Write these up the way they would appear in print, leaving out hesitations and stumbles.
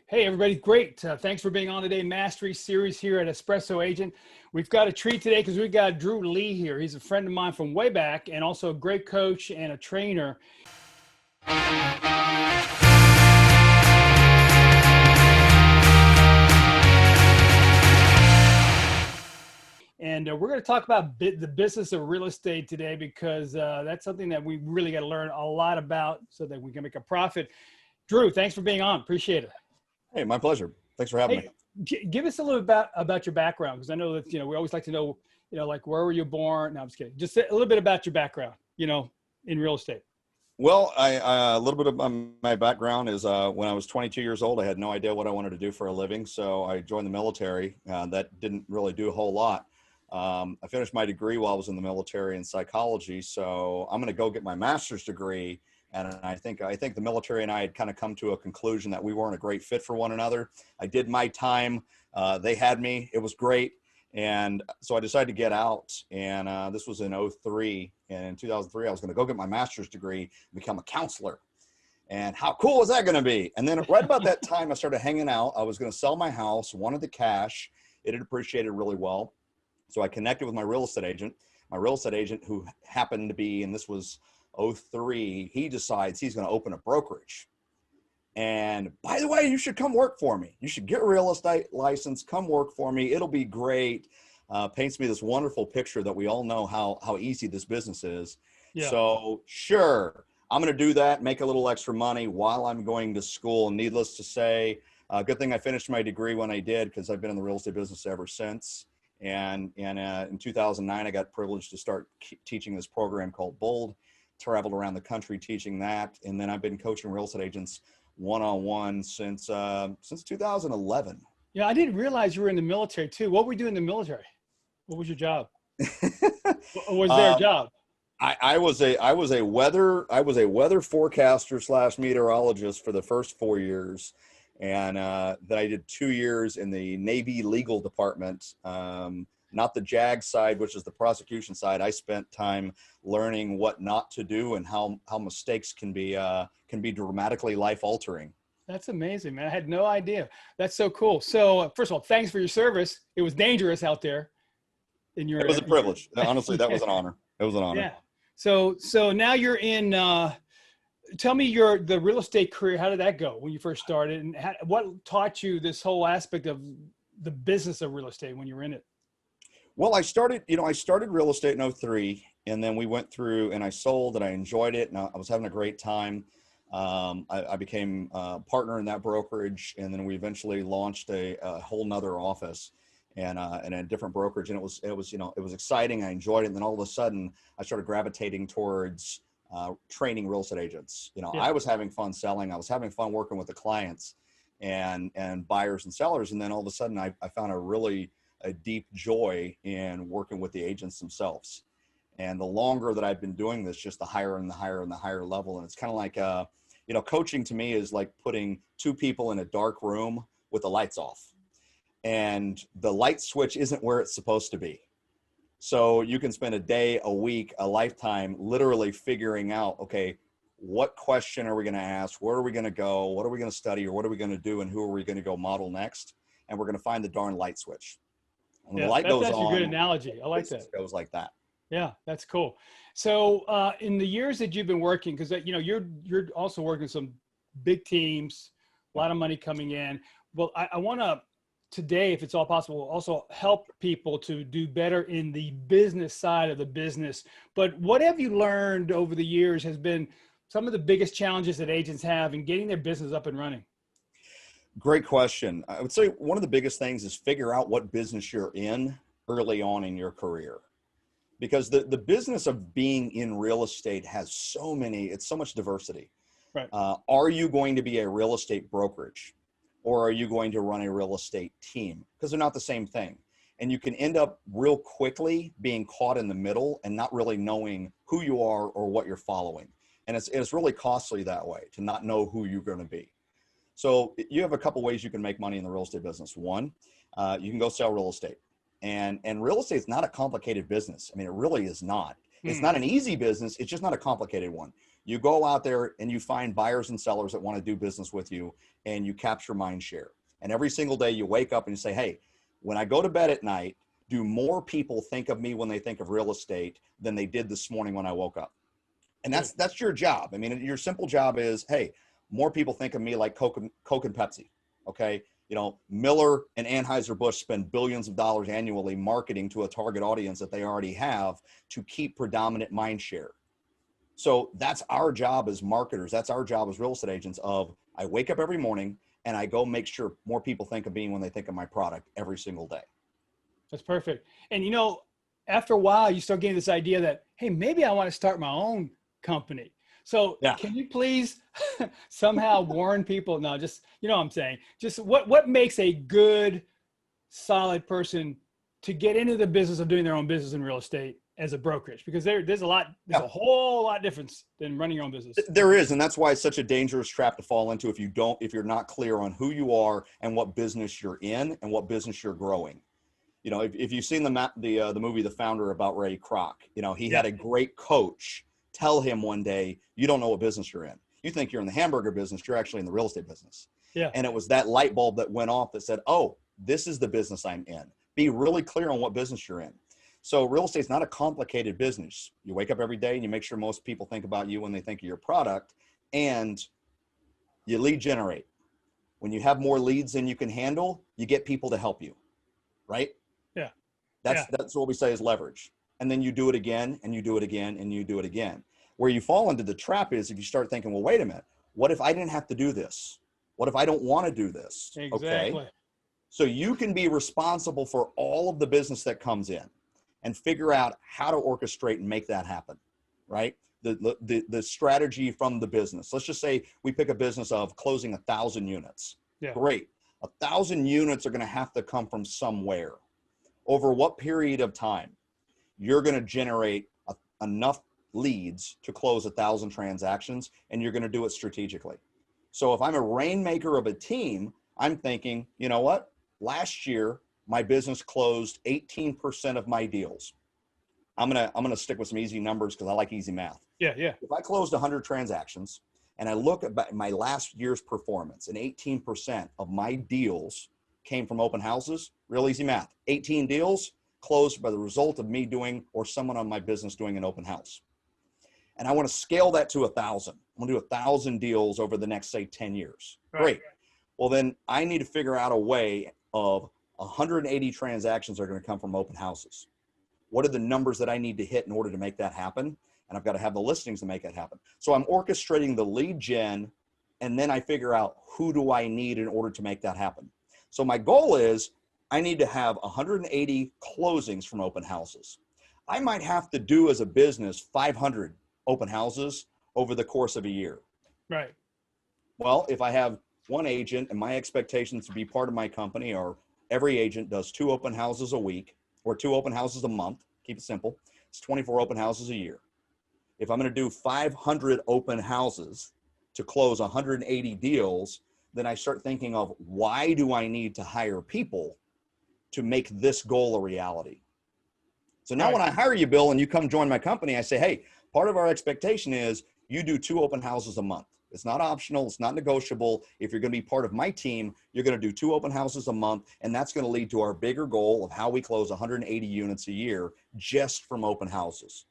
Hey, everybody. Great. Thanks for being on today. Mastery series here at Espresso Agent. We've got a treat today because we've got Drew Lee here. He's a friend of mine from way back and also a great coach and a trainer. And we're going to talk about the business of real estate today because that's something that we really got to learn a lot about so that we can make a profit. Drew, thanks for being on. Appreciate it. Hey, my pleasure. Thanks for having me. Give us a little about your background, because I know that, we always like to know, like where were you born? No, I'm just kidding. Just a little bit about your background, in real estate. Well, a little bit of my background is when I was 22 years old, I had no idea what I wanted to do for a living. So I joined the military. That didn't really do a whole lot. I finished my degree while I was in the military in psychology. So I'm going to go get my master's degree. And I think the military and I had kind of come to a conclusion that we weren't a great fit for one another. I did my time. They had me. It was great. And so I decided to get out. And this was in 2003. And in 2003, I was going to go get my master's degree and become a counselor. And how cool is that going to be? And then right about that time, I started hanging out. I was going to sell my house, wanted the cash. It had appreciated really well. So I connected with my real estate agent. My real estate agent, who happened to be, and this was 2003, he decides he's going to open a brokerage. And by the way, you should come work for me. You should get a real estate license, come work for me. It'll be great. Paints me this wonderful picture that we all know how easy this business is. Yeah. So sure, I'm going to do that, make a little extra money while I'm going to school. Needless to say, good thing I finished my degree when I did, because I've been in the real estate business ever since. And in 2009, I got privileged to start teaching this program called Bold. Traveled around the country teaching that, and then I've been coaching real estate agents one-on-one since 2011. Yeah, I didn't realize you were in the military too. What were you doing in the military? What was your job? Was there a job? I was a weather forecaster / meteorologist for the first 4 years, and then I did 2 years in the Navy legal department. Not the JAG side, which is the prosecution side. I spent time learning what not to do and how mistakes can be dramatically life-altering. That's amazing, man. I had no idea. That's so cool. So first of all, thanks for your service. It was dangerous out there. It was a privilege. Honestly, that was an honor. It was an honor. Yeah. So now you're in. Tell me the real estate career. How did that go when you first started, and what taught you this whole aspect of the business of real estate when you were in it? Well, I started real estate in 2003, and then we went through and I sold, and I enjoyed it, and I was having a great time. I became a partner in that brokerage, and then we eventually launched a whole nother office and a different brokerage, and it was exciting. I enjoyed it, and then all of a sudden I started gravitating towards training real estate agents. Yeah. I was having fun selling. I was having fun working with the clients and buyers and sellers, and then all of a sudden I found a deep joy in working with the agents themselves. And the longer that I've been doing this, just the higher and the higher and the higher level. And it's kind of like, coaching to me is like putting two people in a dark room with the lights off, and the light switch isn't where it's supposed to be. So you can spend a day, a week, a lifetime literally figuring out, okay, what question are we going to ask? Where are we going to go? What are we going to study? Or what are we going to do? And who are we going to go model next? And we're going to find the darn light switch. When the light goes on, that's a good analogy. I like that. It goes like that. Yeah, that's cool. So in the years that you've been working, because you're also working some big teams, a lot of money coming in. Well, I want to today, if it's all possible, also help people to do better in the business side of the business. But what have you learned over the years has been some of the biggest challenges that agents have in getting their business up and running? Great question. I would say one of the biggest things is figure out what business you're in early on in your career, because the business of being in real estate has so much diversity. Right. Are you going to be a real estate brokerage, or are you going to run a real estate team? Because they're not the same thing. And you can end up real quickly being caught in the middle and not really knowing who you are or what you're following. And it's really costly that way, to not know who you're going to be. So you have a couple ways you can make money in the real estate business. One, you can go sell real estate, and real estate is not a complicated business. I mean, it really is not. It's not an easy business. It's just not a complicated one. You go out there and you find buyers and sellers that want to do business with you, and you capture mind share. And every single day you wake up and you say, hey, when I go to bed at night, do more people think of me when they think of real estate than they did this morning when I woke up? And that's your job. I mean, your simple job is, hey, more people think of me like Coke and Pepsi. Okay. You know, Miller and Anheuser-Busch spend billions of dollars annually marketing to a target audience that they already have to keep predominant mind share. So that's our job as marketers. That's our job as real estate agents of, I wake up every morning and I go make sure more people think of me when they think of my product every single day. That's perfect. And, you know, after a while, you start getting this idea that, hey, maybe I want to start my own company. So can you please somehow warn people? No, just, you know what I'm saying? Just what makes a good, solid person to get into the business of doing their own business in real estate as a brokerage? Because there's a whole lot difference than running your own business. There is. And that's why it's such a dangerous trap to fall into if you're not clear on who you are and what business you're in and what business you're growing. You know, if you've seen the movie The Founder about Ray Kroc, you know, he had a great coach tell him one day, you don't know what business you're in. You think you're in the hamburger business, you're actually in the real estate business. Yeah. And it was that light bulb that went off that said, oh, this is the business I'm in. Be really clear on what business you're in. So real estate's not a complicated business. You wake up every day and you make sure most people think about you when they think of your product, and you lead generate. When you have more leads than you can handle, you get people to help you, right? Yeah. That's what we say is leverage. And then you do it again, and you do it again, and you do it again. Where you fall into the trap is if you start thinking, well, wait a minute, what if I didn't have to do this? What if I don't want to do this? Exactly. Okay. So you can be responsible for all of the business that comes in and figure out how to orchestrate and make that happen, right? The strategy from the business. Let's just say we pick a business of closing 1,000 units. Yeah. Great. 1,000 units are going to have to come from somewhere. Over what period of time? You're going to generate enough leads to close 1,000 transactions, and you're going to do it strategically. So if I'm a rainmaker of a team, I'm thinking, you know what? Last year, my business closed 18% of my deals. I'm gonna stick with some easy numbers because I like easy math. Yeah. If I closed 100 transactions and I look at my last year's performance, and 18% of my deals came from open houses, real easy math. 18 deals closed by the result of me doing, or someone on my business doing, an open house. And I want to scale that to 1,000. I'm going to do 1,000 deals over the next, say, 10 years. Right. Great. Well, then I need to figure out a way of 180 transactions are going to come from open houses. What are the numbers that I need to hit in order to make that happen? And I've got to have the listings to make that happen. So I'm orchestrating the lead gen, and then I figure out who do I need in order to make that happen. So my goal is I need to have 180 closings from open houses. I might have to do as a business 500 open houses over the course of a year. Right. Well, if I have one agent and my expectations to be part of my company, or every agent does 2 open houses a week or 2 open houses a month, keep it simple, it's 24 open houses a year. If I'm going to do 500 open houses to close 180 deals, then I start thinking of, why do I need to hire people to make this goal a reality? So now when I hire you, Bill, and you come join my company, I say, hey, part of our expectation is you do 2 open houses a month. It's not optional. It's not negotiable. If you're going to be part of my team, you're going to do 2 open houses a month, and that's going to lead to our bigger goal of how we close 180 units a year just from open houses.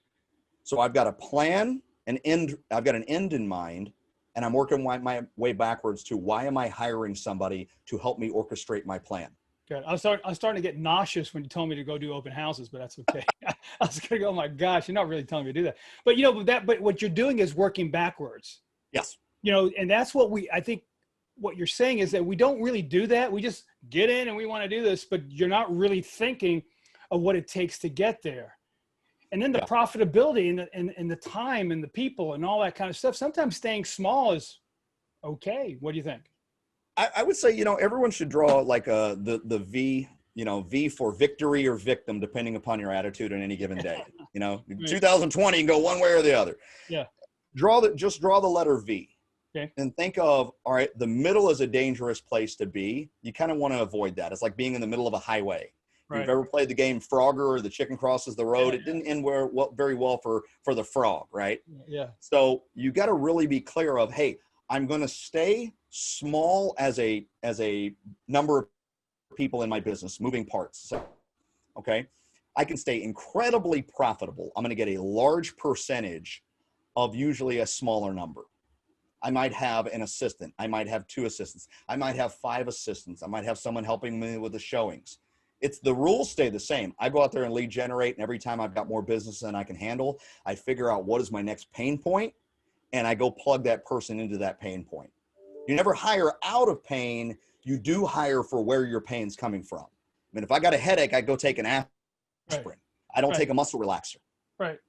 So I've got a plan, I've got an end in mind, and I'm working my way backwards to, why am I hiring somebody to help me orchestrate my plan? Good. I was starting to get nauseous when you told me to go do open houses, but that's okay. I was going to go, oh my gosh, you're not really telling me to do that. But you know, but what you're doing is working backwards. Yes. You know, and that's what I think what you're saying is that we don't really do that. We just get in and we want to do this, but you're not really thinking of what it takes to get there. And then the profitability and the time and the people and all that kind of stuff. Sometimes staying small is okay. What do you think? I would say, you know, everyone should draw like the V, you know, V for victory or victim, depending upon your attitude on any given day. You know, 2020 can go one way or the other. Yeah. Just draw the letter V. Okay. And think of, all right, the middle is a dangerous place to be. You kind of want to avoid that. It's like being in the middle of a highway. If you've Right. ever played the game Frogger or the chicken crosses the road, it didn't end very well for the frog, right? Yeah. So you got to really be clear of, hey, I'm going to stay small as a number of people in my business, moving parts. So, okay, I can stay incredibly profitable. I'm going to get a large percentage of usually a smaller number. I might have an assistant. I might have 2 assistants. I might have 5 assistants. I might have someone helping me with the showings. The rules stay the same. I go out there and lead generate, and every time I've got more business than I can handle, I figure out what is my next pain point, and I go plug that person into that pain point. You never hire out of pain. You do hire for where your pain's coming from. I mean, if I got a headache, I go take an aspirin. Right. I don't Right. take a muscle relaxer. Right.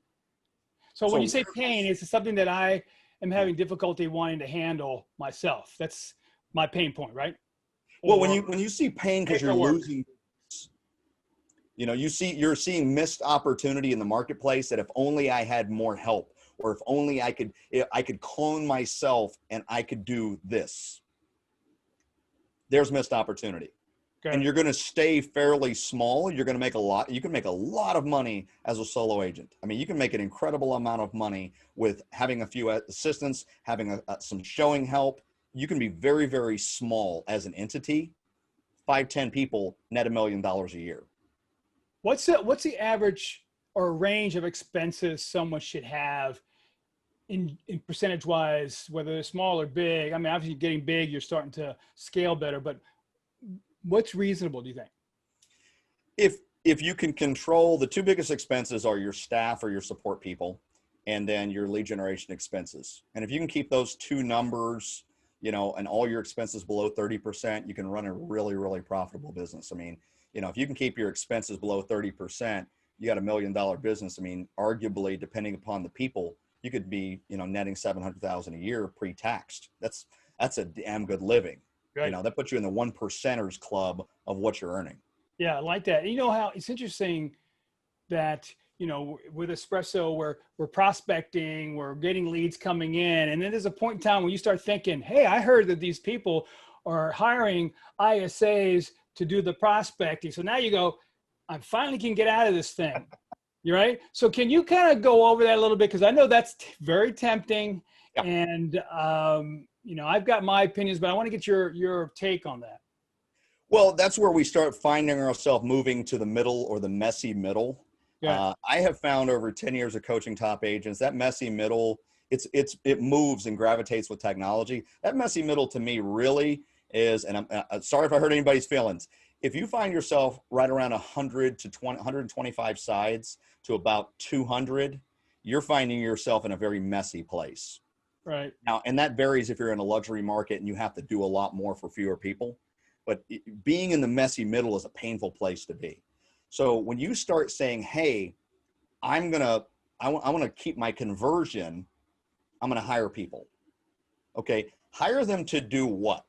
So when you say pain, it's something that I am having difficulty wanting to handle myself. That's my pain point, right? Well, when you see pain because you're paperwork. losing, you're seeing missed opportunity in the marketplace, that if only I had more help, or if only I could clone myself and I could do this. There's missed opportunity. Okay. And you're going to stay fairly small. You're going to make a lot. You can make a lot of money as a solo agent. I mean, you can make an incredible amount of money with having a few assistants, having some showing help. You can be very, very small as an entity. 5-10 people net $1 million a year. What's the average or range of expenses someone should have in percentage wise, whether they're small or big? I mean, obviously getting big, you're starting to scale better, but what's reasonable, do you think? If you can control, the 2 biggest expenses are your staff or your support people, and then your lead generation expenses. And if you can keep those 2 numbers, and all your expenses below 30%, you can run a really, really profitable business. I mean, if you can keep your expenses below 30%, you got $1 million business. I mean, arguably, depending upon the people, you could be, netting $700,000 a year pre-taxed. That's a damn good living. Right. That puts you in the 1%ers club of what you're earning. Yeah, I like that. And you know how it's interesting that, with Espresso, we're prospecting, we're getting leads coming in. And then there's a point in time when you start thinking, hey, I heard that these people are hiring ISAs to do the prospecting. So now you go, I finally can get out of this thing. You're right. So can you kind of go over that a little bit? Because I know that's very tempting. Yeah. And, I've got my opinions, but I want to get your take on that. Well, that's where we start finding ourselves moving to the middle, or the messy middle. Yeah. I have found over 10 years of coaching top agents, that messy middle, it moves and gravitates with technology. That messy middle to me really is, and I'm sorry if I hurt anybody's feelings. If you find yourself right around 125 sides to about 200, you're finding yourself in a very messy place. Right. Now, and that varies if you're in a luxury market and you have to do a lot more for fewer people. But being in the messy middle is a painful place to be. So when you start saying, hey, I want to keep my conversion, I'm going to hire people. Okay. Hire them to do what?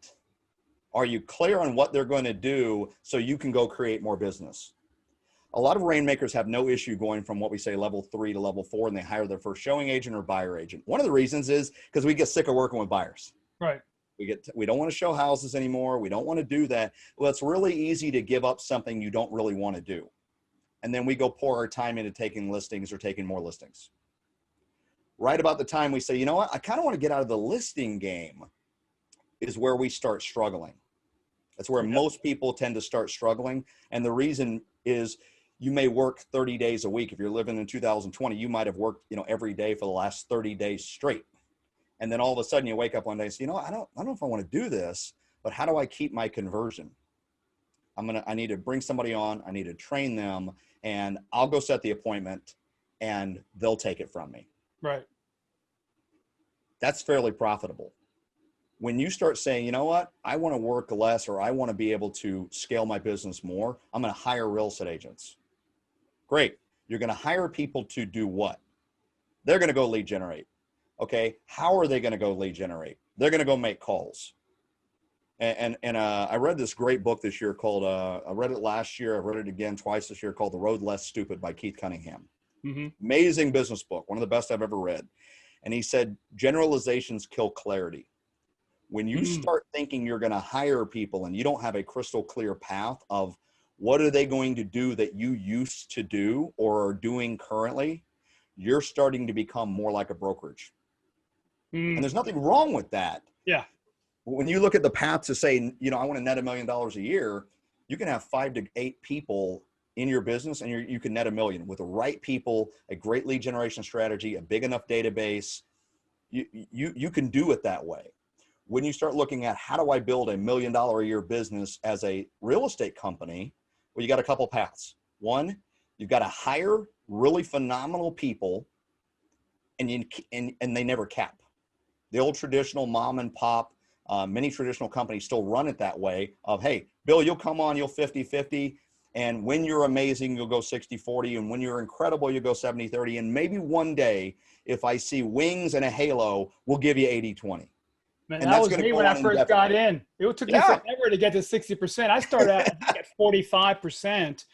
Are you clear on what they're going to do so you can go create more business? A lot of rainmakers have no issue going from what we say level 3 to level 4, and they hire their first showing agent or buyer agent. One of the reasons is because we get sick of working with buyers. Right. We don't want to show houses anymore. We don't want to do that. Well, it's really easy to give up something you don't really want to do. And then we go pour our time into taking listings or taking more listings. Right about the time we say, you know what, I kind of want to get out of the listing game, is where we start struggling. That's where most people tend to start struggling. And the reason is, you may work 30 days a week. If you're living in 2020, you might have worked, every day for the last 30 days straight. And then all of a sudden you wake up one day and say, I don't know if I want to do this, but how do I keep my conversion? I need to bring somebody on. I need to train them, and I'll go set the appointment and they'll take it from me. Right. That's fairly profitable. When you start saying, you know what, I want to work less, or I want to be able to scale my business more, I'm going to hire real estate agents. Great. You're going to hire people to do what? They're going to go lead generate. Okay. How are they going to go lead generate? They're going to go make calls. And I read this great book this year called, I read it last year. I read it again twice this year, called The Road Less Stupid by Keith Cunningham. Mm-hmm. Amazing business book. One of the best I've ever read. And he said, generalizations kill clarity. When you start thinking you're going to hire people and you don't have a crystal clear path of What are they going to do that you used to do or are doing currently? You're starting to become more like a brokerage. And there's nothing wrong with that. Yeah. When you look at the path to say, you know, I want to net $1 million a year, you can have 5 to 8 people in your business and you can net $1 million with the right people, a great lead generation strategy, a big enough database. You can do it that way. When you start looking at how do I build $1 million a year business as a real estate company, well, you got a couple paths. One, you've got to hire really phenomenal people and they never cap. The old traditional mom and pop, many traditional companies still run it that way of, hey, Bill, you'll come on, you'll 50-50. And when you're amazing, you'll go 60-40. And when you're incredible, you'll go 70-30. And maybe one day, if I see wings and a halo, we'll give you 80-20. Man, and that was me when I first got in. It took me forever to get to 60%. I started out at 45%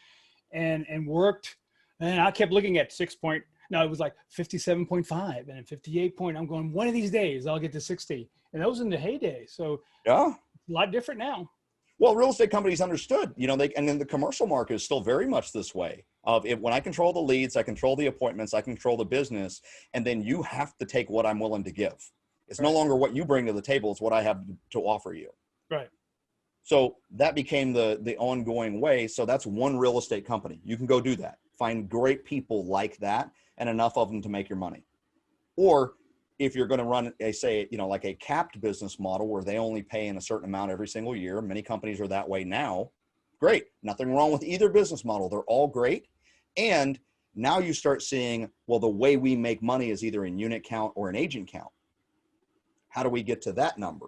and worked. And I kept looking at it was like 57.5 and then 58 point. I'm going, one of these days I'll get to 60. And that was in the heyday. So yeah, a lot different now. Well, real estate companies understood, you know, and then the commercial market is still very much this way of when I control the leads, I control the appointments, I control the business, and then you have to take what I'm willing to give. It's no longer what you bring to the table. It's what I have to offer you. Right. So that became the ongoing way. So that's one real estate company. You can go do that. Find great people like that and enough of them to make your money. Or if you're going to run like a capped business model where they only pay in a certain amount every single year, many companies are that way now. Great. Nothing wrong with either business model. They're all great. And now you start seeing, well, the way we make money is either in unit count or an agent count. How do we get to that number?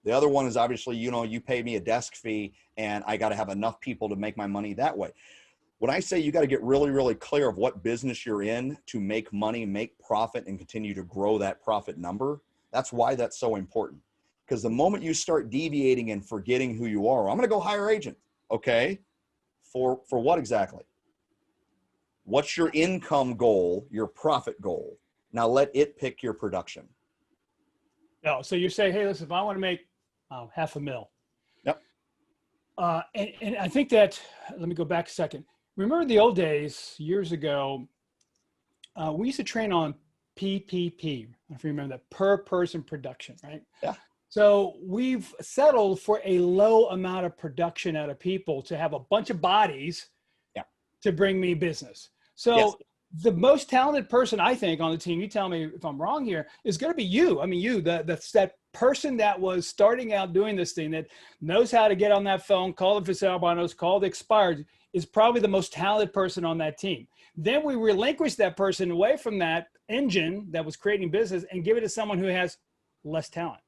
The other one is obviously, you know, you pay me a desk fee and I got to have enough people to make my money that way. When I say you got to get really, really clear of what business you're in to make money, make profit, and continue to grow that profit number, that's why that's so important. Because the moment you start deviating and forgetting who you are, I'm going to go hire agent. Okay. For what exactly? What's your income goal, your profit goal? Now let it pick your production. No, so you say, hey, listen, if I want to make $500,000. Yep. And I think that, let me go back a second. Remember the old days, years ago, we used to train on PPP, if you remember that, per person production, right? Yeah. So we've settled for a low amount of production out of people to have a bunch of bodies to bring me business. So the most talented person, I think, on the team, you tell me if I'm wrong here, is going to be you. I mean, you, that person that was starting out doing this thing, that knows how to get on that phone, call the for albinos, call the expired, is probably the most talented person on that team. Then we relinquish that person away from that engine that was creating business and give it to someone who has less talent.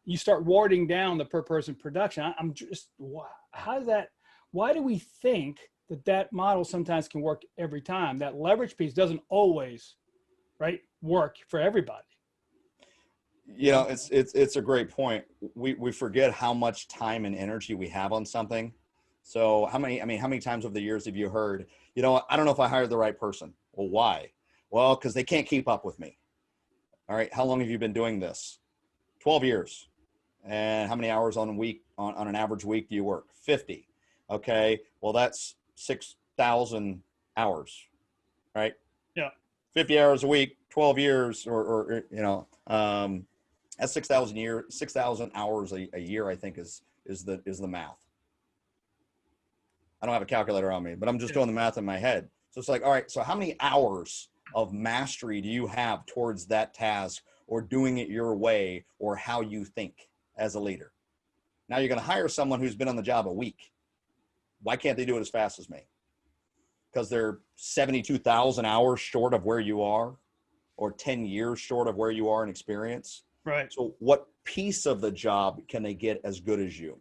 You start warding down the per person production. I'm just, why do we think that model sometimes can work every time? That leverage piece doesn't always, right, work for everybody. You know, it's a great point. We forget how much time and energy we have on something. So how many times over the years have you heard, you know, I don't know if I hired the right person. Well, why? Well, because they can't keep up with me. All right. How long have you been doing this? 12 years. And how many hours on an average week do you work? 50. Okay. Well, that's 6,000 hours, right? Yeah. 50 hours a week, 12 years, or you know, that's 6,000 hours a year, I think is the math. I don't have a calculator on me, but I'm just doing the math in my head. So it's like, all right, so how many hours of mastery do you have towards that task or doing it your way or how you think as a leader? Now you're going to hire someone who's been on the job a week. Why can't they do it as fast as me? Because they're 72,000 hours short of where you are or 10 years short of where you are in experience. Right. So what piece of the job can they get as good as you?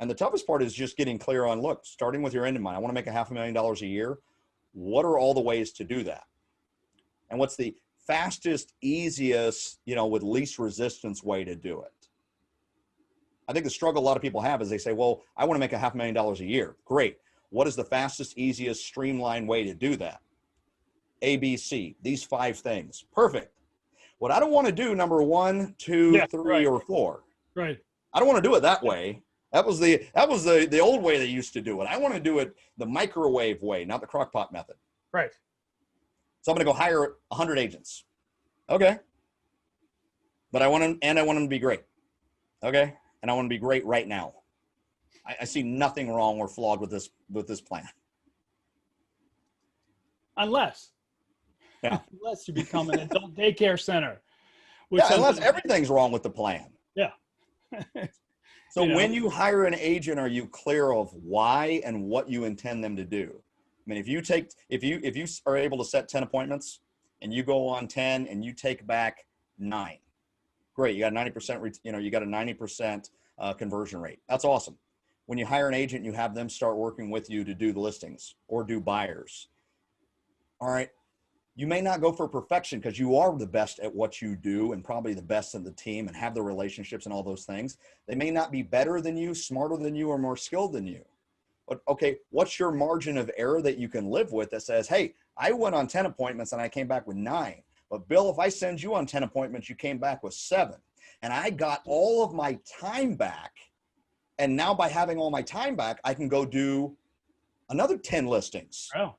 And the toughest part is just getting clear on, look, starting with your end in mind. I want to make $500,000 a year. What are all the ways to do that? And what's the fastest, easiest, you know, with least resistance way to do it? I think the struggle a lot of people have is they say, well, I want to make $500,000 a year. Great. What is the fastest, easiest, streamlined way to do that? A, B, C, these 5 things. Perfect. What I don't want to do, number 1, 2, 3, or 4. Right. I don't want to do it that way. That was the old way they used to do it. I want to do it the microwave way, not the crock pot method. Right. So I'm going to go hire 100 agents. Okay. But I want them to be great. Okay. And I want to be great right now. I see nothing wrong or flawed with this plan. Unless you become an adult daycare center. Unless everything's wrong with the plan. Yeah. So when you hire an agent, are you clear of why and what you intend them to do? I mean, if you are able to set 10 appointments and you go on 10 and you take back 9, great. You got 90%, you got a 90% conversion rate. That's awesome. When you hire an agent, you have them start working with you to do the listings or do buyers. All right. You may not go for perfection because you are the best at what you do and probably the best in the team and have the relationships and all those things. They may not be better than you, smarter than you, or more skilled than you. But okay, what's your margin of error that you can live with that says, hey, I went on 10 appointments and I came back with 9. But Bill, if I send you on 10 appointments, you came back with 7. And I got all of my time back. And now by having all my time back, I can go do another 10 listings. Oh.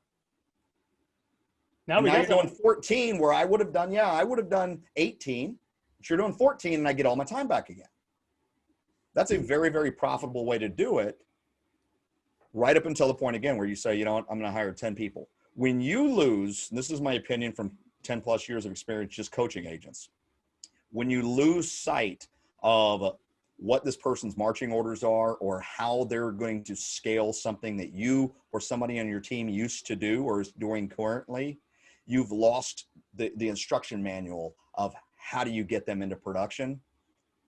Now you're doing 14 where I would have done 18. But you're doing 14 and I get all my time back again. That's a very, very profitable way to do it. Right up until the point again where you say, you know what, I'm going to hire 10 people. When you lose, and this is my opinion from 10 plus years of experience just coaching agents, when you lose sight of what this person's marching orders are or how they're going to scale something that you or somebody on your team used to do or is doing currently, you've lost the instruction manual of how do you get them into production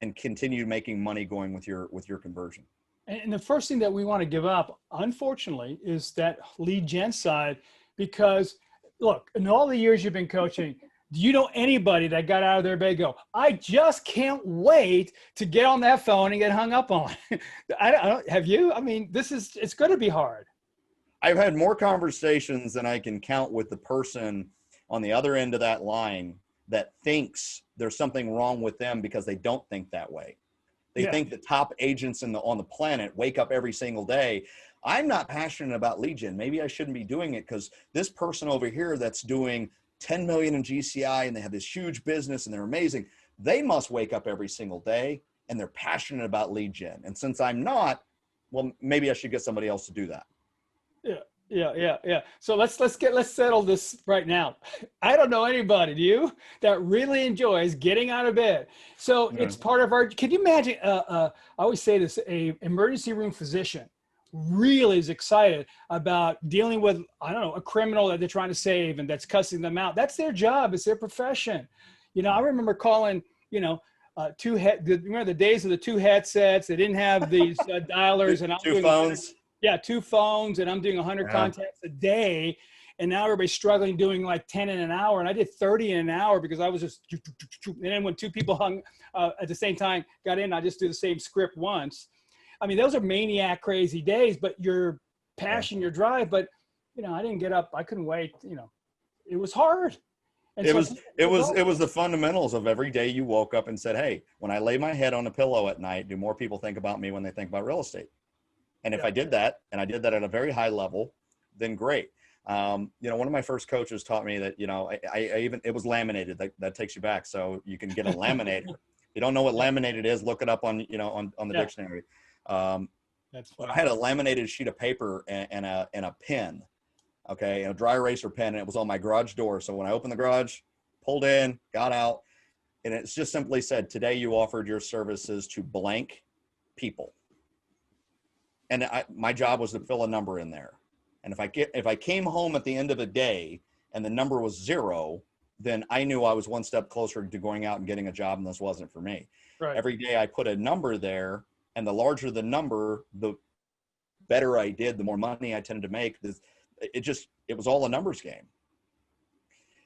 and continue making money going with your conversion. And the first thing that we want to give up, unfortunately, is that lead gen side, because look, in all the years you've been coaching, do you know anybody that got out of their bed and go, I just can't wait to get on that phone and get hung up on? I don't, have you? I mean, it's going to be hard. I've had more conversations than I can count with the person on the other end of that line that thinks there's something wrong with them because they don't think that way. They think the top agents on the planet wake up every single day. I'm not passionate about lead gen. Maybe I shouldn't be doing it because this person over here that's doing 10 million in GCI and they have this huge business and they're amazing. They must wake up every single day and they're passionate about lead gen. And since I'm not, well, maybe I should get somebody else to do that. Yeah. So let's settle this right now. I don't know anybody, do you, that really enjoys getting out of bed. So it's part of our, can you imagine, I always say this, a emergency room physician really is excited about dealing with, I don't know, a criminal that they're trying to save and that's cussing them out. That's their job. It's their profession. You know, I remember calling, remember the days of the 2 headsets. They didn't have these dialers and two phones. 2 phones, and I'm doing 100 contacts a day. And now everybody's struggling doing like 10 in an hour. And I did 30 in an hour because I was just, and then when 2 people hung at the same time, got in, I just do the same script once. I mean, those are maniac crazy days, but your passion, your drive, but I didn't get up. I couldn't wait. It was hard. And it was the fundamentals of every day you woke up and said, hey, when I lay my head on a pillow at night, do more people think about me when they think about real estate? And if I did that, and I did that at a very high level, then great. One of my first coaches taught me that, it was laminated. That takes you back. So you can get a laminator. If you don't know what laminated is, look it up on the dictionary. That's funny. I had a laminated sheet of paper and a pen, okay, and a dry eraser pen, and it was on my garage door. So when I opened the garage, pulled in, got out, and it's just simply said, today you offered your services to blank people. And my job was to fill a number in there. And if I came home at the end of the day and the number was 0, then I knew I was one step closer to going out and getting a job, and this wasn't for me. Right. Every day I put a number there, and the larger the number, the better I did, the more money I tended to make. It was all a numbers game.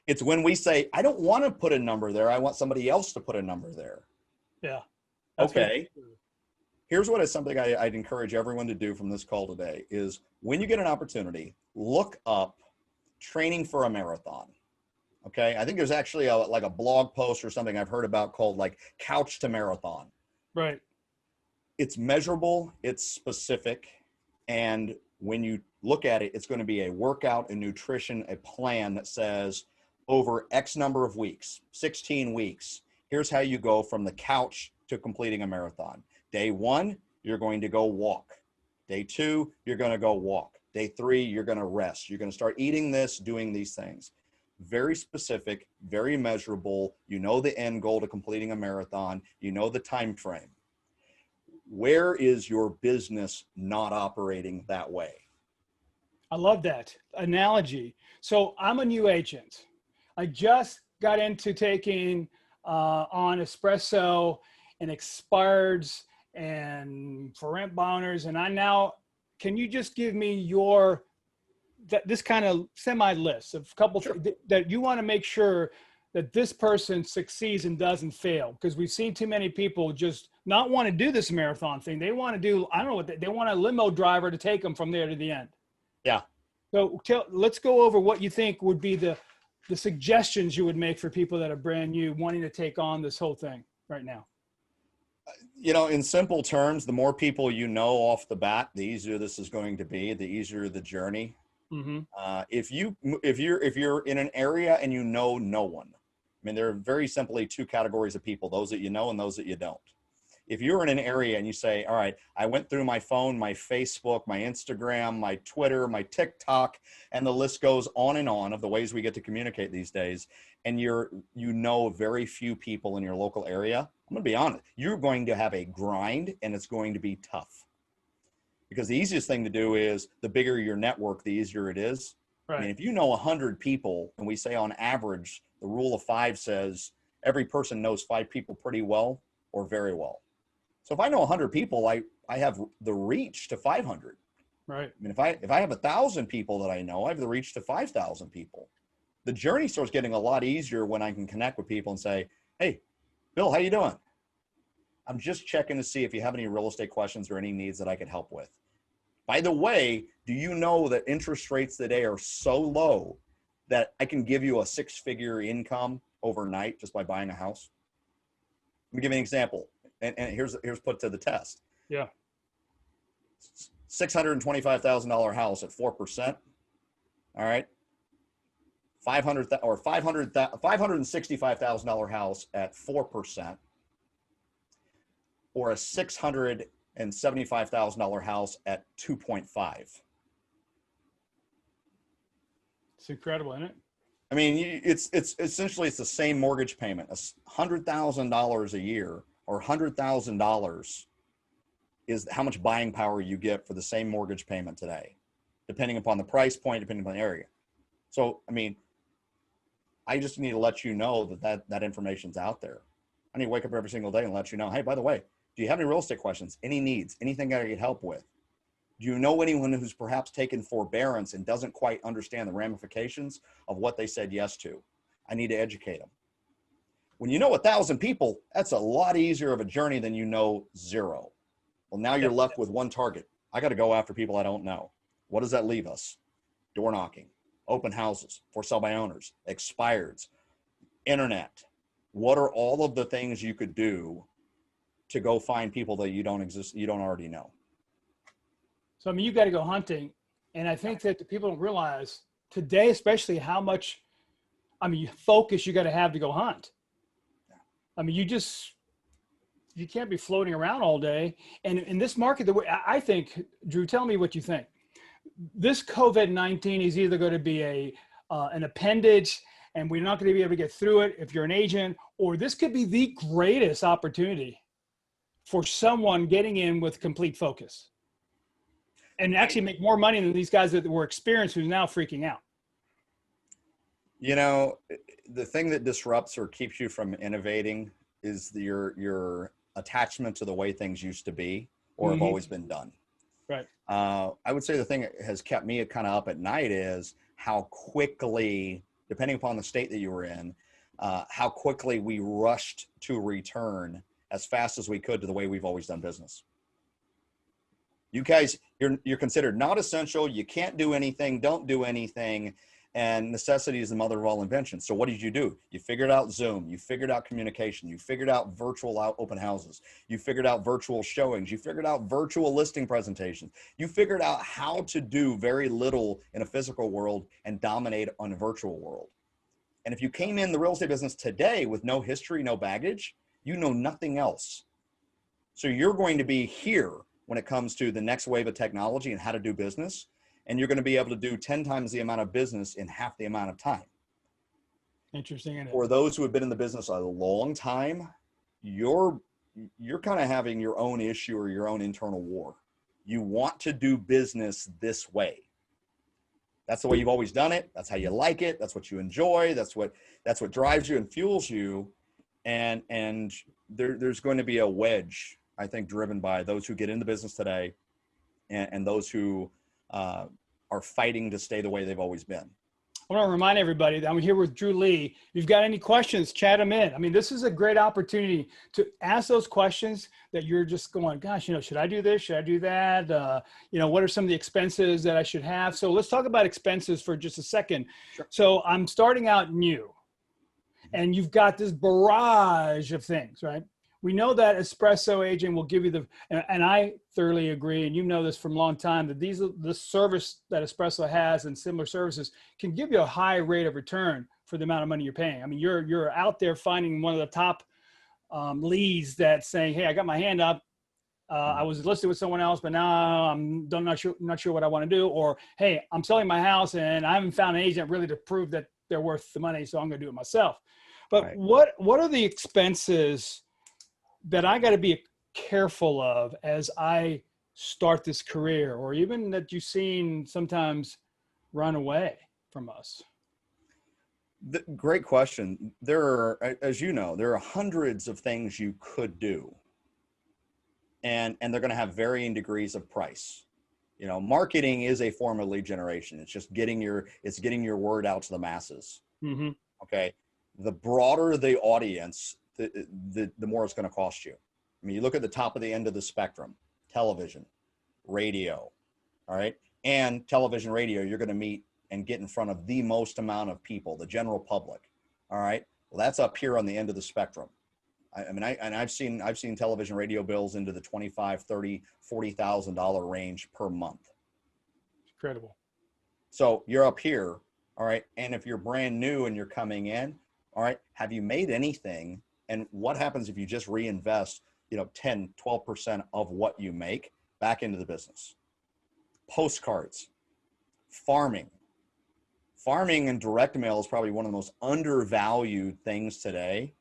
It's when we say, I don't want to put a number there. I want somebody else to put a number there. Yeah. Okay. Here's what is something I'd encourage everyone to do from this call today is when you get an opportunity, look up training for a marathon. Okay. I think there's actually like a blog post or something I've heard about called like couch to marathon. Right. it's measurable, it's specific, and when you look at it, it's going to be a workout, a nutrition, a plan that says over X number of weeks, 16 weeks, here's how you go from the couch to completing a marathon. Day 1, you're going to go walk. Day 2, you're going to go walk. Day 3, you're going to rest. You're going to start eating this, doing these things. Very specific, very measurable. You know the end goal to completing a marathon. You know the time frame. Where is your business not operating that way? I love that analogy. So I'm a new agent. I just got into taking on Espresso and expireds and for rent boners. And I now, can you just give me this kind of semi list of couple Sure. that you want to make sure that this person succeeds and doesn't fail? Because we've seen too many people just not want to do this marathon thing. They want to do, I don't know what they want a limo driver to take them from there to the end. Yeah. So let's go over what you think would be the suggestions you would make for people that are brand new wanting to take on this whole thing right now. You know, in simple terms, the more people you know off the bat, the easier this is going to be, the easier the journey. Mm-hmm. If you're in an area and you know no one, I mean, there are very simply 2 categories of people, those that you know and those that you don't. If you're in an area and you say, all right, I went through my phone, my Facebook, my Instagram, my Twitter, my TikTok, and the list goes on and on of the ways we get to communicate these days, and you know very few people in your local area, I'm going to be honest, you're going to have a grind and it's going to be tough. Because the easiest thing to do is the bigger your network, the easier it is. Right. I mean, if you know 100 people, and we say on average, the rule of 5 says every person knows 5 people pretty well or very well. So if I know 100 people, I have the reach to 500. Right. I mean, if I have 1,000 people that I know, I have the reach to 5,000 people. The journey starts getting a lot easier when I can connect with people and say, hey, Bill, how you doing? I'm just checking to see if you have any real estate questions or any needs that I could help with. By the way, do you know that interest rates today are so low that I can give you a 6-figure income overnight just by buying a house? Let me give you an example. And here's put to the test. Yeah. $625,000 house at 4%. All right. $565,000 house at 4%, or a $675,000 house at 2.5. It's incredible, isn't it? I mean, it's essentially the same mortgage payment. $100,000 a year or $100,000 is how much buying power you get for the same mortgage payment today, depending upon the price point, depending upon the area. So, I mean, I just need to let you know that information's out there. I need to wake up every single day and let you know, hey, by the way, do you have any real estate questions, any needs, anything I can help with? Do you know anyone who's perhaps taken forbearance and doesn't quite understand the ramifications of what they said yes to? I need to educate them. When you know 1,000 people, that's a lot easier of a journey than you know 0. Well, now you're left with one target. I got to go after people I don't know. What does that leave us? Door knocking, open houses, for sale by owners, expireds, internet. What are all of the things you could do to go find people that you don't already know? So, I mean, you got to go hunting. And I think that the people don't realize today, especially how much, focus you got to have to go hunt. I mean, you can't be floating around all day. And in this market, the way I think, Drew, tell me what you think. This COVID-19 is either going to be an appendage and we're not going to be able to get through it if you're an agent, or this could be the greatest opportunity for someone getting in with complete focus and actually make more money than these guys that were experienced who's now freaking out. You know, the thing that disrupts or keeps you from innovating is your attachment to the way things used to be or have always been done. Right. I would say the thing that has kept me kind of up at night is how quickly, depending upon the state that you were in, how quickly we rushed to return as fast as we could to the way we've always done business. You guys, you're considered not essential. You can't do anything. Don't do anything. And necessity is the mother of all inventions. So what did you do? You figured out Zoom. You figured out communication. You figured out virtual open houses. You figured out virtual showings. You figured out virtual listing presentations. You figured out how to do very little in a physical world and dominate on a virtual world. And if you came in the real estate business today with no history, no baggage, you know nothing else. So you're going to be here when it comes to the next wave of technology and how to do business. And you're going to be able to do 10 times the amount of business in half the amount of time. Interesting. Isn't it? For those who have been in the business a long time, you're kind of having your own issue or your own internal war. You want to do business this way. That's the way you've always done it. That's how you like it. That's what you enjoy. That's what drives you and fuels you. And there's going to be a wedge, I think, driven by those who get into business today and those who are fighting to stay the way they've always been. I want to remind everybody that I'm here with Drew Lee. If you've got any questions, chat them in. I mean, this is a great opportunity to ask those questions that you're just going, gosh, should I do this? Should I do that? What are some of the expenses that I should have? So let's talk about expenses for just a second. Sure. So I'm starting out new, and you've got this barrage of things, right? We know that Espresso agent will give you and I thoroughly agree, and you know this from a long time, that the service that Espresso has and similar services can give you a high rate of return for the amount of money you're paying. I mean, you're out there finding one of the top leads that's saying, hey, I got my hand up. I was listed with someone else, but now I'm not sure what I want to do. Or, hey, I'm selling my house and I haven't found an agent really to prove that they're worth the money, so I'm going to do it myself. But right. What are the expenses that I got to be careful of as I start this career, or even that you've seen sometimes run away from us? Great question. There are, as you know, there are hundreds of things you could do, and they're going to have varying degrees of price. Marketing is a form of lead generation. It's just getting your word out to the masses. Mm-hmm. Okay. The broader the audience, the more it's going to cost you. I mean, you look at the top of the end of the spectrum: television, radio, all right? And television, radio, you're going to meet and get in front of the most amount of people, the general public, all right? Well, that's up here on the end of the spectrum. I've seen television, radio bills into the $25,000, $30,000, $40,000 range per month. Incredible. So you're up here, all right? And if you're brand new and you're coming in, all right, have you made anything? And what happens if you just reinvest, 10, 12% of what you make back into the business? Postcards, farming and direct mail is probably one of the most undervalued things today,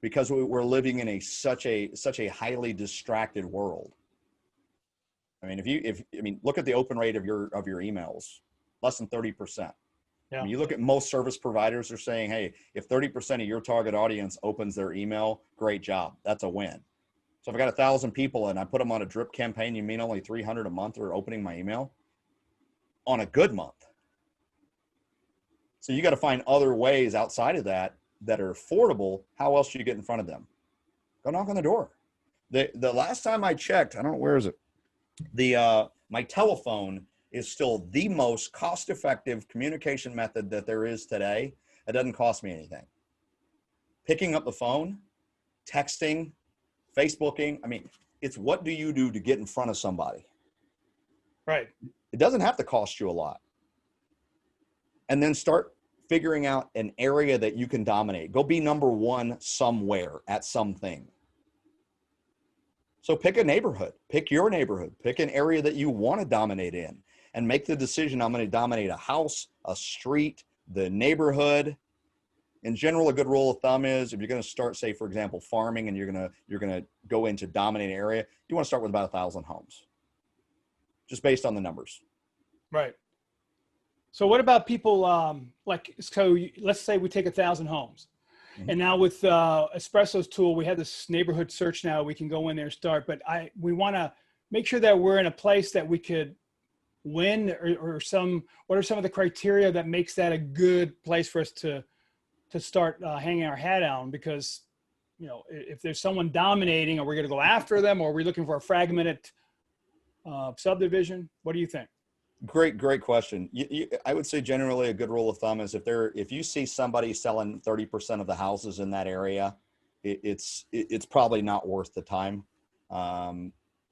because we're living in such a highly distracted world. I mean, look at the open rate of your emails, less than 30%. Yeah. You look at most service providers are saying, hey, if 30% of your target audience opens their email, great job. That's a win. So if I got 1,000 people and I put them on a drip campaign, you mean only 300 a month are opening my email on a good month. So you got to find other ways outside of that are affordable. How else do you get in front of them? Go knock on the door. The last time I checked, I don't know, where is it? My telephone is still the most cost-effective communication method that there is today. It doesn't cost me anything. Picking up the phone, texting, Facebooking. I mean, it's what do you do to get in front of somebody? Right. It doesn't have to cost you a lot. And then start figuring out an area that you can dominate. Go be number one somewhere at something. So pick a neighborhood, pick your neighborhood, pick an area that you want to dominate in, and make the decision, I'm going to dominate a house, a street, the neighborhood. In general, a good rule of thumb is if you're going to start, say, for example, farming, and you're going to go into dominating area, you want to start with about 1,000 homes, just based on the numbers. Right. So what about people so let's say we take 1,000 homes. Mm-hmm. And now with Espresso's tool, we have this neighborhood search now. We can go in there and start, but we want to make sure that we're in a place that we could win, or what are some of the criteria that makes that a good place for us to start hanging our hat on? Because, if there's someone dominating, are we going to go after them, or are we looking for a fragmented subdivision? What do you think? Great question. I would say generally a good rule of thumb is if you see somebody selling 30% of the houses in that area, it's probably not worth the time,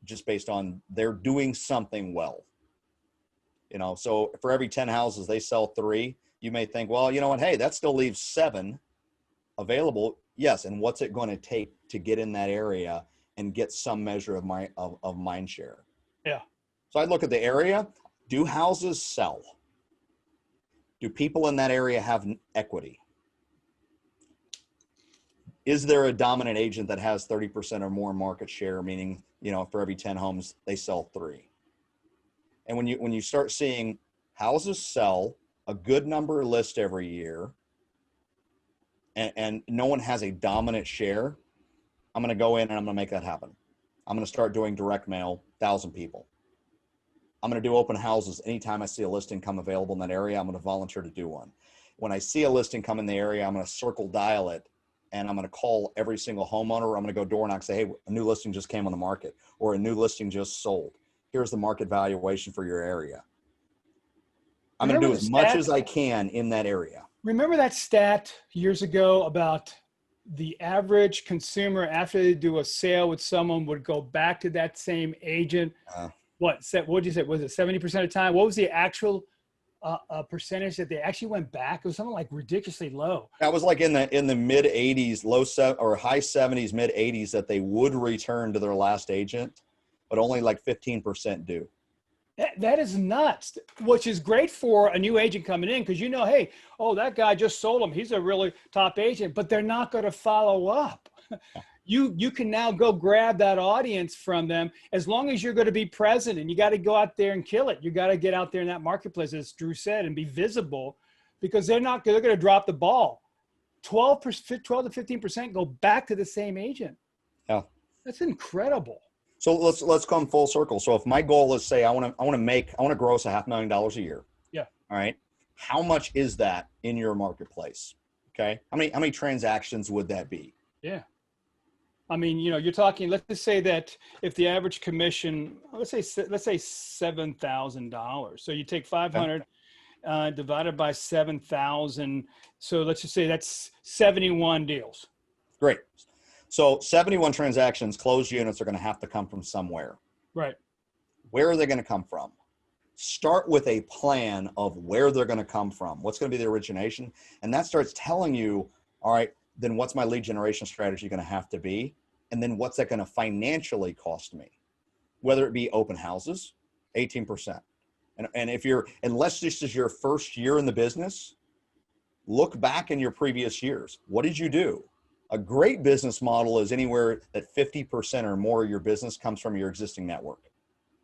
just based on they're doing something well. So for every 10 houses they sell 3, you may think, well, you know what? Hey, that still leaves 7 available. Yes, and what's it going to take to get in that area and get some measure of mind share? Yeah. So I look at the area. Do houses sell? Do people in that area have equity? Is there a dominant agent that has 30% or more market share, meaning, for every 10 homes, they sell 3? And when you start seeing houses sell, a good number list every year, and no one has a dominant share, I'm going to go in and I'm going to make that happen. I'm going to start doing direct mail, 1,000 people. I'm going to do open houses. Anytime I see a listing come available in that area, I'm going to volunteer to do one. When I see a listing come in the area, I'm going to circle dial it, and I'm going to call every single homeowner. I'm going to go door knock, say, hey, a new listing just came on the market, or a new listing just sold. Here's the market valuation for your area. I'm going to do as much as I can in that area. Remember that stat years ago about the average consumer, after they do a sale with someone, would go back to that same agent? What did you say? Was it 70% of the time? What was the actual percentage that they actually went back? It was something like ridiculously low. That was like in the mid 80s, or high 70s, mid 80s, that they would return to their last agent, but only like 15% do. That is nuts, which is great for a new agent coming in, because hey, that guy just sold him. He's a really top agent, but they're not going to follow up. You can now go grab that audience from them, as long as you're going to be present, and you got to go out there and kill it. You got to get out there in that marketplace, as Drew said, and be visible, because they're going to drop the ball. 12 to 15% go back to the same agent. Yeah. That's incredible. So let's come full circle. So if my goal is, say, I want to gross $500,000 a year. Yeah. All right. How much is that in your marketplace? Okay. How many transactions would that be? Yeah. I mean, you're talking, let's just say that if the average commission, let's say $7,000. So you take 500 divided by 7,000. So let's just say that's 71 deals. Great. So 71 transactions, closed units, are going to have to come from somewhere. Right. Where are they going to come from? Start with a plan of where they're going to come from. What's going to be the origination? And that starts telling you, all right, then what's my lead generation strategy going to have to be? And then what's that going to financially cost me? Whether it be open houses, 18%. And unless this is your first year in the business, look back in your previous years. What did you do? A great business model is anywhere that 50% or more of your business comes from your existing network,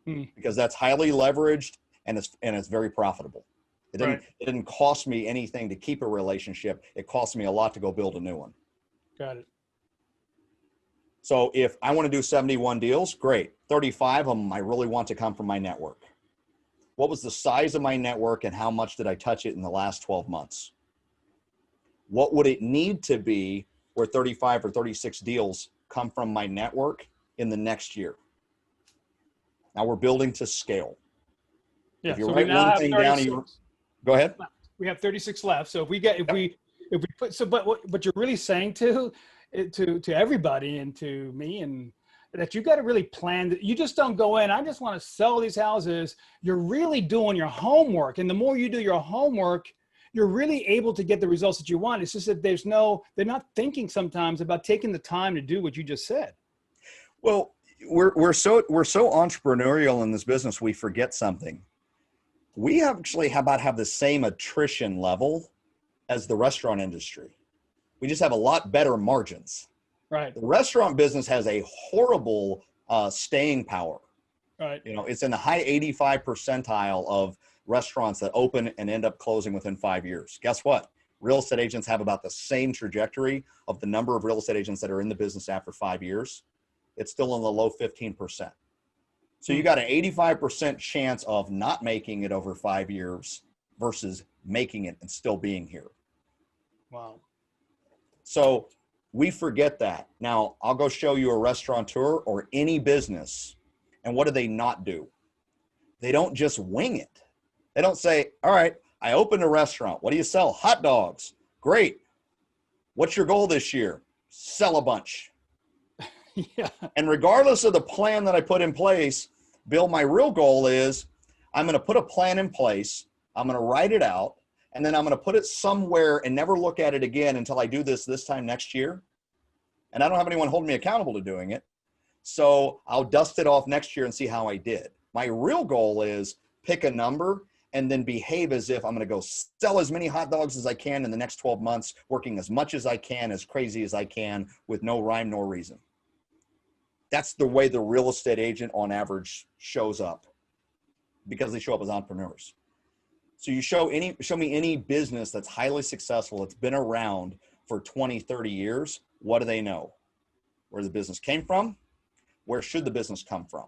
because that's highly leveraged and it's very profitable. It didn't cost me anything to keep a relationship. It cost me a lot to go build a new one. Got it. So if I want to do 71 deals, great. 35 of them I really want to come from my network. What was the size of my network and how much did I touch it in the last 12 months? What would it need to be where 35 or 36 deals come from my network in the next year? Now we're building to scale. Yeah. If you So write one thing down, go ahead. We have 36 left. So if we put, but what you're really saying to everybody and to me, and that you got to really plan. You just don't go in, I just want to sell these houses. You're really doing your homework. And the more you do your homework, you're really able to get the results that you want. It's just that they're not thinking sometimes about taking the time to do what you just said. Well, we're so entrepreneurial in this business, we forget something. We actually have the same attrition level as the restaurant industry. We just have a lot better margins. Right. The restaurant business has a horrible staying power. Right. It's in the high 85 percentile of restaurants that open and end up closing within 5 years. Guess what? Real estate agents have about the same trajectory of the number of real estate agents that are in the business after 5 years. It's still in the low 15%. So you got an 85% chance of not making it over 5 years versus making it and still being here. Wow. So we forget that. Now I'll go show you a restaurateur or any business. And what do they not do? They don't just wing it. They don't say, all right, I opened a restaurant. What do you sell? Hot dogs. Great. What's your goal this year? Sell a bunch. Yeah. And regardless of the plan that I put in place, Bill, my real goal is I'm going to put a plan in place. I'm going to write it out, and then I'm going to put it somewhere and never look at it again until I do this time next year. And I don't have anyone holding me accountable to doing it. So I'll dust it off next year and see how I did. My real goal is pick a number and then behave as if I'm going to go sell as many hot dogs as I can in the next 12 months, working as much as I can, as crazy as I can, with no rhyme nor reason. That's the way the real estate agent on average shows up, because they show up as entrepreneurs. So you show me any business that's highly successful, that's been around for 20, 30 years. What do they know? Where the business came from? Where should the business come from?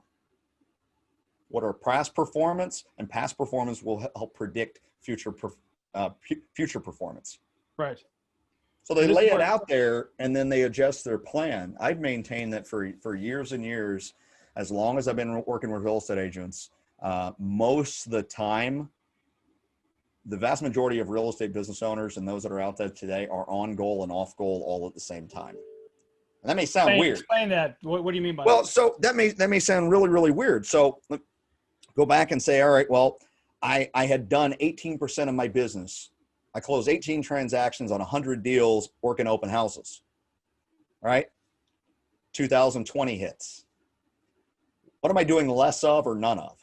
What are past performance? And past performance will help predict future performance. Right. So they lay it out there and then they adjust their plan. I've maintained that for years and years, as long as I've been working with real estate agents, most of the time, the vast majority of real estate business owners and those that are out there today are on goal and off goal all at the same time. And that may sound weird. Explain that. What do you mean by that? Well, so that may sound really, really weird. So go back and say, all right, well, I had done 18% of my business. I closed 18 transactions on 100 deals working open houses. All right. 2020 hits. What am I doing less of or none of?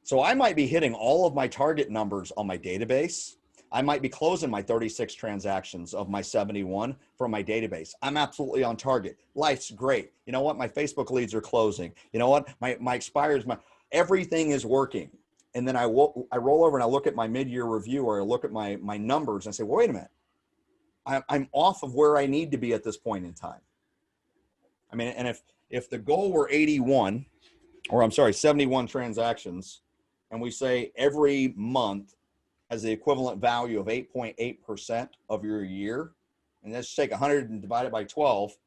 So I might be hitting all of my target numbers on my database. I might be closing my 36 transactions of my 71 from my database. I'm absolutely on target. Life's great. You know what? My Facebook leads are closing. You know what? My expires, everything is working. And then I roll over and I look at my mid-year review, or I look at my numbers and I say, well, wait a minute. I'm off of where I need to be at this point in time. I mean, and if the goal were 71 transactions, and we say every month has the equivalent value of 8.8% of your year, and let's take 100 and divide it by 12.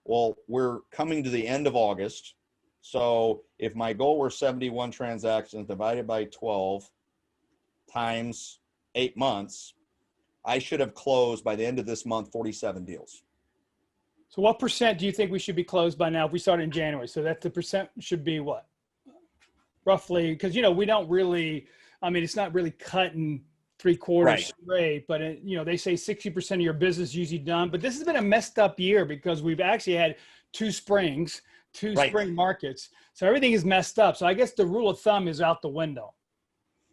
Well, we're coming to the end of August. So if my goal were 71 transactions divided by 12 times 8 months, I should have closed by the end of this month 47 deals. So what percent do you think we should be closed by now if we start in January? So that the percent should be what? Roughly, because, we don't really, it's not really cutting 3/4 right. straight, but they say 60% of your business usually done. But this has been a messed up year because we've actually had two spring markets. So everything is messed up. So I guess the rule of thumb is out the window.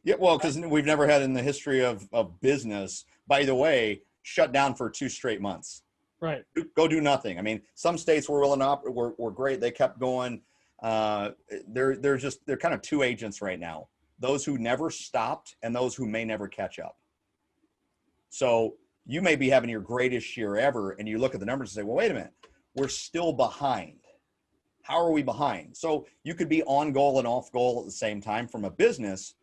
Yeah, well, because we've never had in the history of business, by the way, shut down for 2 straight months. Right. Go do nothing. I mean, some states were great. They kept going. They're kind of two agents right now. Those who never stopped and those who may never catch up. So you may be having your greatest year ever, and you look at the numbers and say, well, wait a minute, we're still behind. How are we behind? So you could be on goal and off goal at the same time from a business,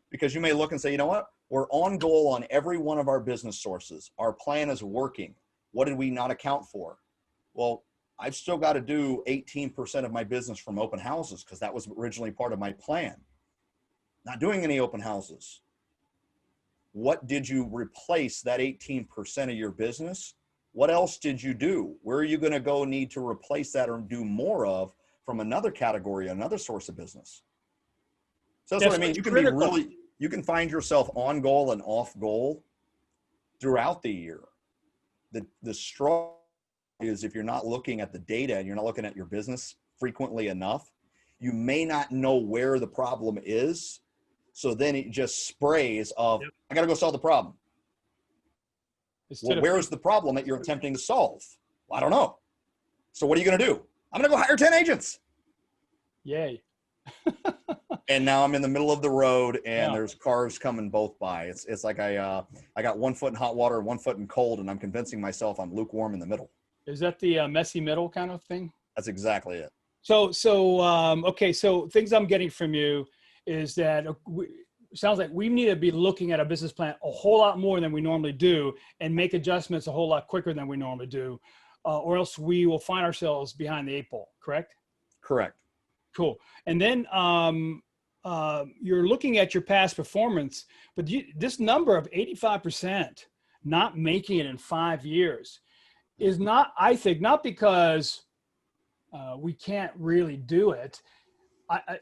because you may look and say, you know what? We're on goal on every one of our business sources. Our plan is working. What did we not account for? Well, I've still got to do 18% of my business from open houses because that was originally part of my plan. Not doing any open houses. What did you replace that 18% of your business? What else did you do? Where are you going to go need to replace that or do more of from another category, another source of business? So that's what I mean. You can you can find yourself on goal and off goal throughout the year. The struggle is if you're not looking at the data and you're not looking at your business frequently enough, you may not know where the problem is. So then it just sprays of, yep, I got to go solve the problem. Well, where's the problem that you're attempting to solve? Well, I don't know. So what are you going to do? I'm going to go hire 10 agents. Yay. And now I'm in the middle of the road and there's cars coming both by. It's like I got 1 foot in hot water and 1 foot in cold, and I'm convincing myself I'm lukewarm in the middle. Is that the messy middle kind of thing? That's exactly it. So things I'm getting from you is that sounds like we need to be looking at a business plan a whole lot more than we normally do and make adjustments a whole lot quicker than we normally do, or else we will find ourselves behind the 8 ball, correct? Correct. Cool. And then you're looking at your past performance, but this number of 85% not making it in 5 years is not, I think, not because we can't really do it.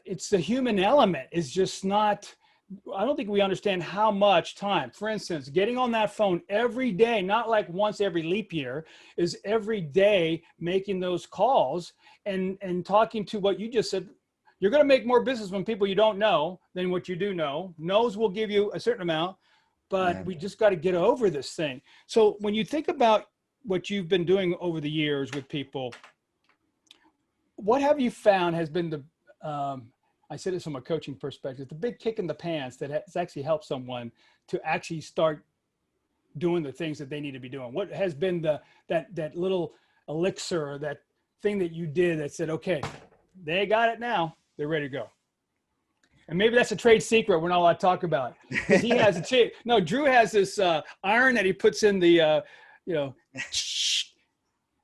It's the human element is just not, I don't think we understand how much time. For instance, getting on that phone every day, not like once every leap year, is every day making those calls and talking to what you just said. You're going to make more business from people you don't know than what you do know. Knows will give you a certain amount, but we just got to get over this thing. So when you think about what you've been doing over the years with people, what have you found has been the, I said this from a coaching perspective, the big kick in the pants that has actually helped someone to actually start doing the things that they need to be doing? What has been that little elixir, that thing that you did that said, okay, they got it now, they're ready to go? And maybe that's a trade secret we're not allowed to talk about. He has Drew has this iron that he puts in the,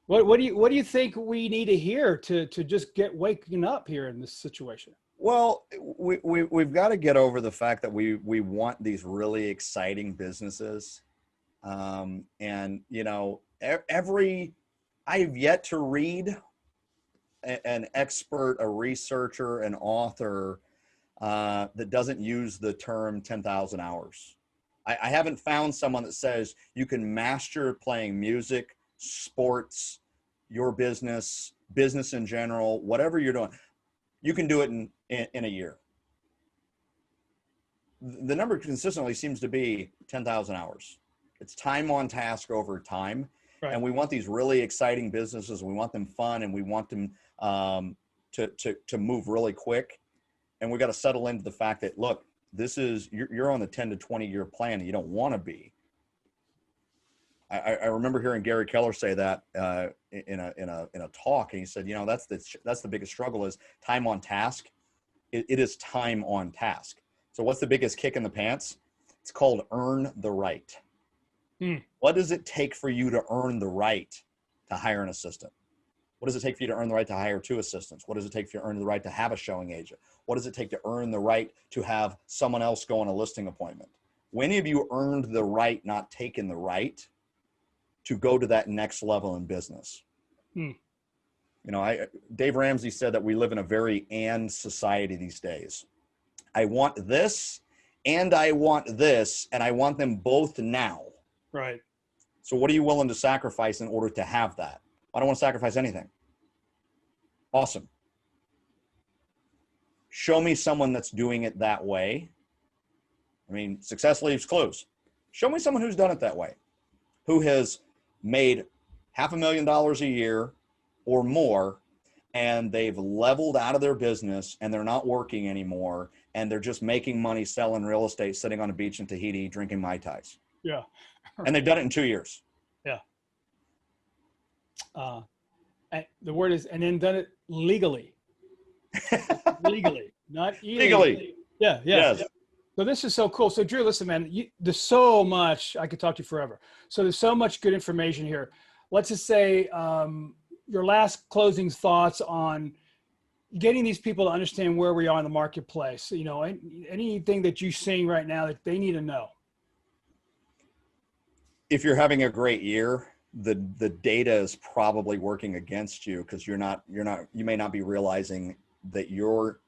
What do you think we need to hear to just get waking up here in this situation? Well, we've got to get over the fact that we want these really exciting businesses. And, I've yet to read an expert, a researcher, an author that doesn't use the term 10,000 hours. I haven't found someone that says you can master playing music, sports, your business in general, whatever you're doing, you can do it in a year. The number consistently seems to be 10,000 hours. It's time on task over time. Right. And we want these really exciting businesses. We want them fun, and we want them to move really quick. And we got to settle into the fact that, look, you're on the 10 to 20 year plan, and you don't want to be. I remember hearing Gary Keller say that in a talk, and he said, that's the biggest struggle is time on task. It is time on task. So what's the biggest kick in the pants? It's called earn the right. What does it take for you to earn the right to hire an assistant? What does it take for you to earn the right to hire 2 assistants? What does it take for you to earn the right to have a showing agent? What does it take to earn the right to have someone else go on a listing appointment? When have you earned the right, not taken the right, to go to that next level in business? Dave Ramsey said that we live in a very and society these days. I want this and I want this, and I want them both now. Right. So what are you willing to sacrifice in order to have that? I don't want to sacrifice anything. Awesome. Show me someone that's doing it that way. I mean, success leaves clues. Show me someone who's done it that way, who has made $500,000 a year or more, and they've leveled out of their business and they're not working anymore, and they're just making money selling real estate, sitting on a beach in Tahiti, drinking Mai Tais. Yeah. And they've done it in 2 years. Yeah. And the word is, and then done it legally. Legally, not illegally. Legally. Yeah. Yes. So this is so cool. So Drew, listen, man, there's so much, I could talk to you forever. So there's so much good information here. Let's just say your last closing thoughts on getting these people to understand where we are in the marketplace. Anything that you're seeing right now that they need to know. If you're having a great year, the data is probably working against you, because you may not be realizing that you're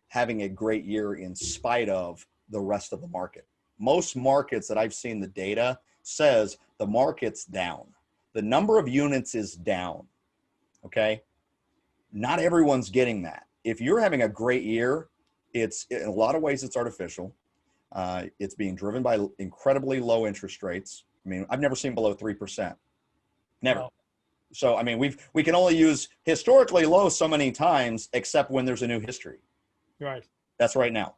having a great year in spite of the rest of the market. Most markets that I've seen, the data says the market's down. The number of units is down. Okay. Not everyone's getting that. If you're having a great year, it's in a lot of ways it's artificial. It's being driven by incredibly low interest rates. I mean, I've never seen below 3%. Never. Wow. So, I mean, we can only use historically low so many times, except when there's a new history. Right. That's right now.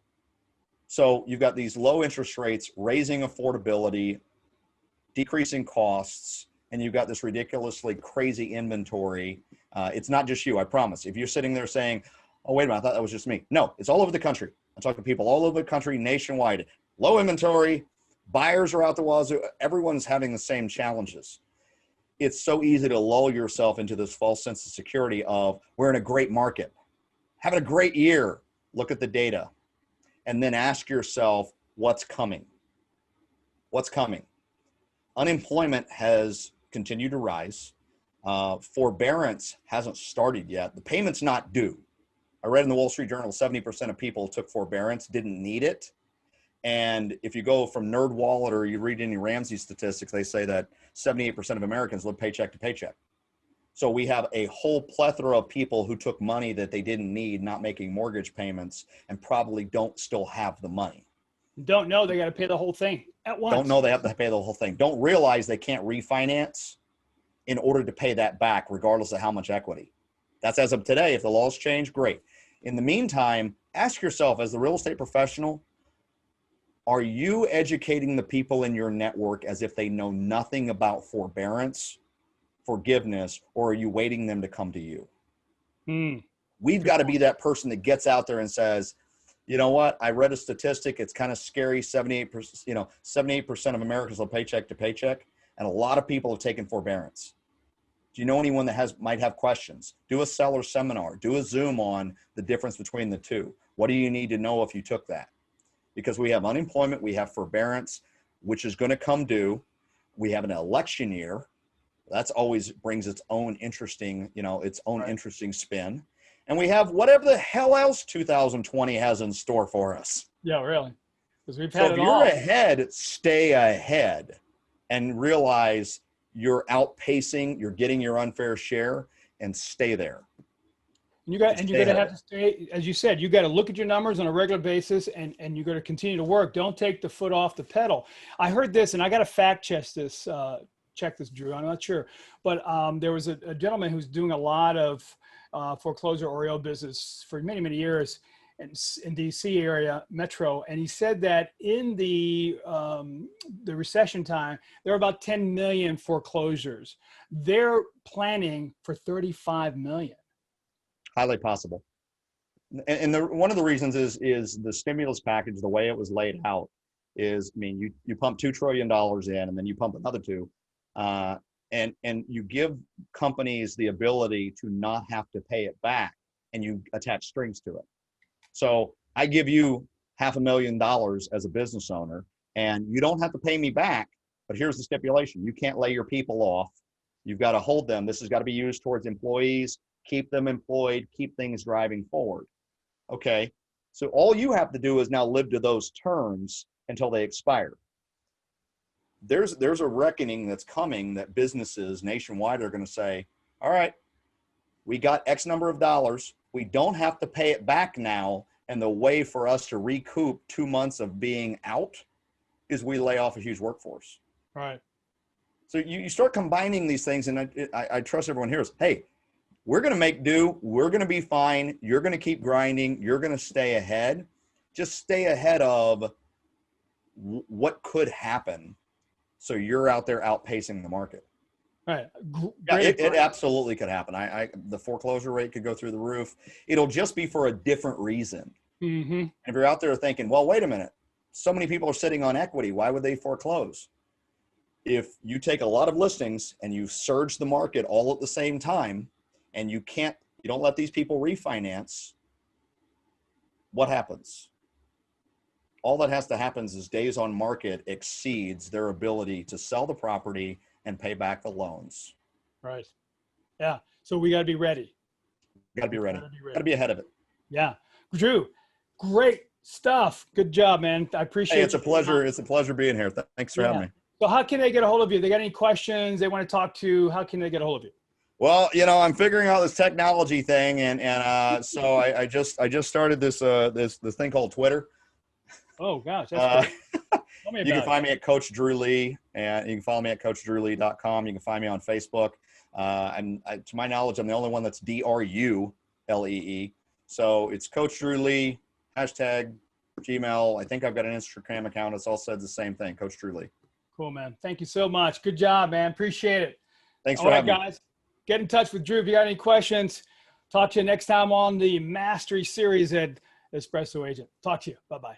So you've got these low interest rates, raising affordability, decreasing costs, and you've got this ridiculously crazy inventory. It's not just you, I promise. If you're sitting there saying, oh, wait a minute, I thought that was just me. No, it's all over the country. I'm talking to people all over the country, nationwide. Low inventory, buyers are out the walls. Everyone's having the same challenges. It's so easy to lull yourself into this false sense of security of we're in a great market, having a great year. Look at the data. and then ask yourself, what's coming? What's coming? Unemployment has continued to rise. Forbearance hasn't started yet. The payment's not due. I read in the Wall Street Journal, 70% of people took forbearance, didn't need it. And if you go from NerdWallet or you read any Ramsey statistics, they say that 78% of Americans live paycheck to paycheck. So we have a whole plethora of people who took money that they didn't need, not making mortgage payments, and probably don't still have the money. Don't know they got to pay the whole thing at once. Don't know they have to pay the whole thing. Don't realize they can't refinance in order to pay that back, regardless of how much equity. That's as of today. If the laws change, great. In the meantime, ask yourself, as the real estate professional, are you educating the people in your network as if they know nothing about forbearance, forgiveness, or are you waiting them to come to you? We've got to be that person that gets out there and says, you know what? I read a statistic. It's kind of scary. 78% of Americans live paycheck to paycheck, and a lot of people have taken forbearance. Do you know anyone that might have questions? Do a seller seminar. Do a Zoom on the difference between the two. What do you need to know if you took that? Because we have unemployment, we have forbearance, which is going to come due. We have an election year. That's always brings its own interesting, interesting spin. And we have whatever the hell else 2020 has in store for us. Yeah, really. Because we've had So it if all. you're ahead, stay ahead and realize you're outpacing, you're getting your unfair share, and stay there. You're going to have to stay, as you said, you got to look at your numbers on a regular basis, and you got to continue to work. Don't take the foot off the pedal. I heard this, and I got to fact check this, Drew. I'm not sure. But there was a gentleman who's doing a lot of foreclosure OREO business for many, many years in DC area, Metro. And he said that in the recession time, there were about 10 million foreclosures. They're planning for 35 million. Highly possible. And one of the reasons is the stimulus package, the way it was laid out is, you pump $2 trillion in, and then you pump another two, and you give companies the ability to not have to pay it back, and you attach strings to it. So I give you $500,000 as a business owner, and you don't have to pay me back, but here's the stipulation. You can't lay your people off. You've got to hold them. This has got to be used towards employees. Keep them employed, keep things driving forward. Okay, so all you have to do is now live to those terms until they expire. There's a reckoning that's coming that businesses nationwide are going to say, all right, we got X number of dollars. We don't have to pay it back now. And the way for us to recoup 2 months of being out is we lay off a huge workforce. Right. So you start combining these things, and I trust everyone here is, hey, we're going to make do. We're going to be fine. You're going to keep grinding. You're going to stay ahead. Just stay ahead of what could happen. So you're out there outpacing the market. Right. Yeah, it absolutely could happen. The foreclosure rate could go through the roof. It'll just be for a different reason. Mm-hmm. And if you're out there thinking, well, wait a minute, so many people are sitting on equity. Why would they foreclose? If you take a lot of listings and you surge the market all at the same time, and you don't let these people refinance, what happens? All that has to happen is days on market exceeds their ability to sell the property and pay back the loans. Right. Yeah. So we got to be ready. Got to be ready. Got to be ahead of it. Yeah. Drew, great stuff. Good job, man. I appreciate it. It's a pleasure. It's a pleasure being here. Thanks for having me. So how can they get a hold of you? They got any questions they want to talk to? How can they get a hold of you? Well, I'm figuring out this technology thing, and so I just started this thing called Twitter. Oh gosh, that's you can find me at Coach Drew Lee, and you can follow me at CoachDrewLee.com. You can find me on Facebook. To my knowledge, I'm the only one that's DRULEE. So it's Coach Drew Lee, #Gmail. I think I've got an Instagram account. It's all said the same thing, Coach Drew Lee. Cool, man. Thank you so much. Good job, man. Appreciate it. Thanks for having me. Guys. Get in touch with Drew if you got any questions. Talk to you next time on the Mastery Series at Espresso Agent. Talk to you. Bye-bye.